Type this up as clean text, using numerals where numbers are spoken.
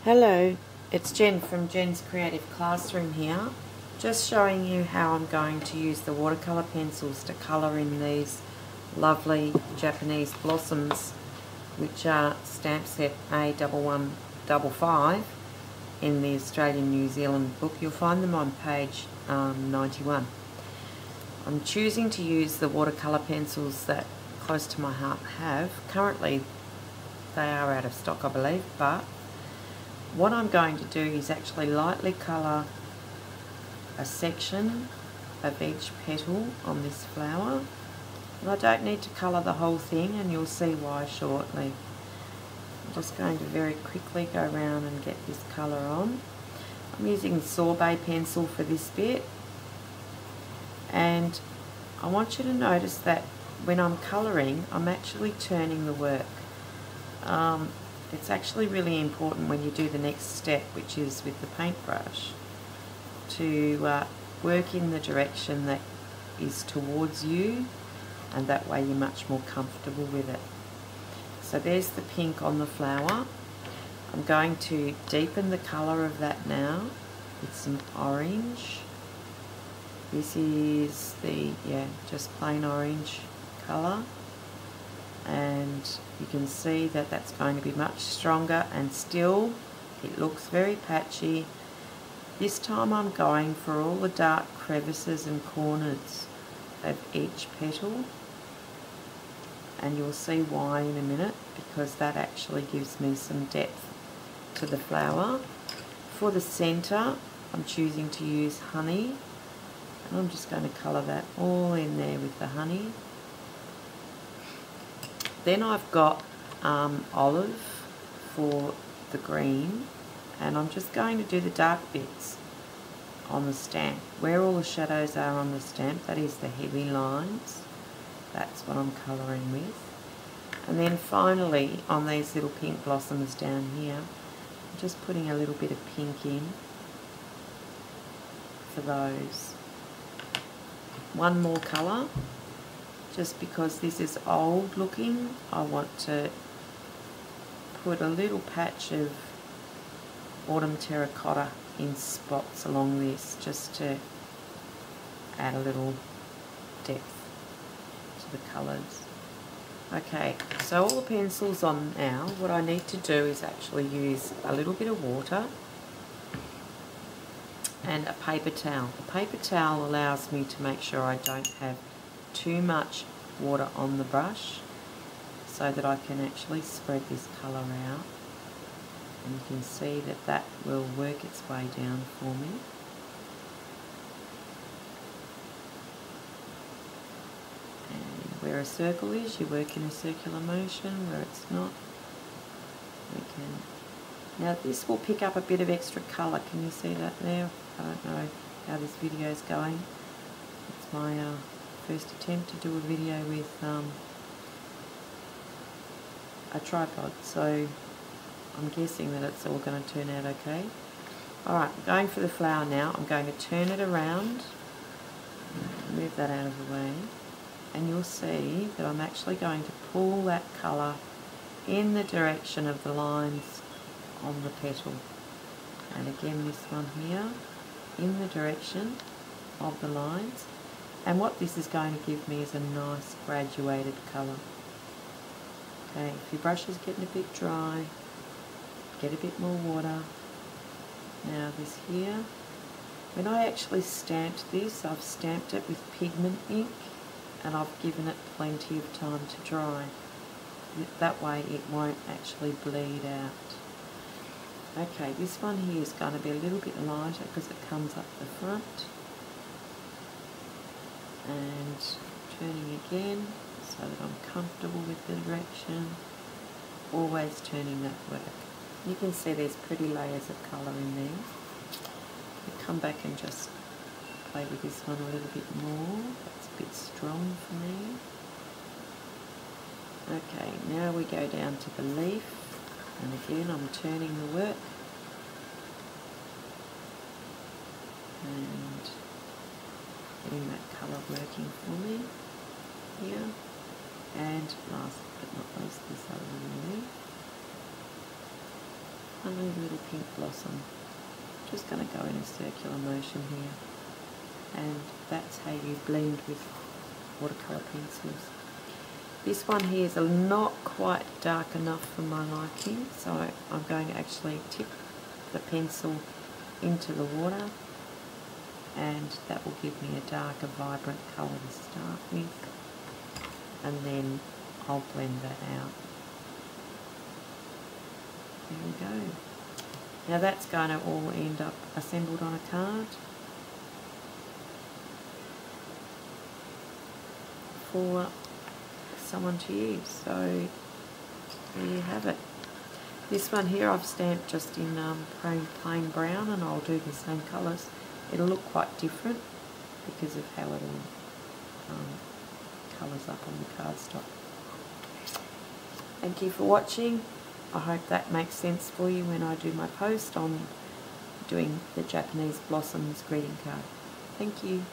Hello, it's Jen from Jen's Creative Classroom here, just showing you how I'm going to use the watercolour pencils to colour in these lovely Japanese blossoms, which are stamp set A1155 in the Australian New Zealand book. You'll find them on page 91. I'm choosing to use the watercolour pencils that Close to My Heart have. Currently they are out of stock, I believe, but what I'm going to do is actually lightly colour a section of each petal on this flower. And I don't need to colour the whole thing, and you'll see why shortly. I'm just going to very quickly go around and get this colour on. I'm using the sorbet pencil for this bit, and I want you to notice that when I'm colouring, I'm actually turning the work. It's actually really important when you do the next step, which is with the paintbrush, to work in the direction that is towards you, and that way you're much more comfortable with it. So there's the pink on the flower. I'm going to deepen the colour of that now with some orange. This is the, just plain orange colour. And you can see that that's going to be much stronger, and still it looks very patchy. This time I'm going for all the dark crevices and corners of each petal, and you'll see why in a minute, because that actually gives me some depth to the flower. For the centre, I'm choosing to use honey, and I'm just going to colour that all in there with the honey. Then I've got olive for the green, and I'm just going to do the dark bits on the stamp. Where all the shadows are on the stamp, that is the heavy lines, that's what I'm colouring with. And then finally, on these little pink blossoms down here, I'm just putting a little bit of pink in for those. One more colour. Just because this is old looking, I want to put a little patch of autumn terracotta in spots along this, just to add a little depth to the colours. Okay, so all the pencils on now. What I need to do is actually use a little bit of water and a paper towel. The paper towel allows me to make sure I don't have too much water on the brush, so that I can actually spread this colour out, and you can see that that will work its way down for me. And where a circle is, you work in a circular motion. Where it's not, we can. Now this will pick up a bit of extra colour. Can you see that there? I don't know how this video is going. It's my first attempt to do a video with a tripod, so I'm guessing that it's all going to turn out okay. Alright, going for the flower now. I'm going to turn it around, move that out of the way, and you'll see that I'm actually going to pull that colour in the direction of the lines on the petal. And again, this one here, in the direction of the lines. And what this is going to give me is a nice graduated colour. Okay, if your brush is getting a bit dry, get a bit more water. Now this here, when I actually stamped this, I've stamped it with pigment ink, and I've given it plenty of time to dry. That way it won't actually bleed out. Okay, this one here is going to be a little bit lighter because it comes up the front. And turning again so that I'm comfortable with the direction, always turning that work. You can see there's pretty layers of colour in there. I'll come back and just play with this one a little bit more. That's a bit strong for me. Okay, now we go down to the leaf, and again I'm turning the work, and getting that colour working for me here. And last but not least, this other leaf. Lovely little pink blossom. Just going to go in a circular motion here, and that's how you blend with watercolour pencils. This one here is not quite dark enough for my liking, so I'm going to actually tip the pencil into the water, and that will give me a darker, vibrant colour to start with, and then I'll blend that out. There we go. Now that's going to all end up assembled on a card for someone to use. So there you have it. This one here I've stamped just in plain brown, and I'll do the same colours. It'll look quite different because of how it all colours up on the cardstock. Thank you for watching. I hope that makes sense for you when I do my post on doing the Japanese Blossoms greeting card. Thank you.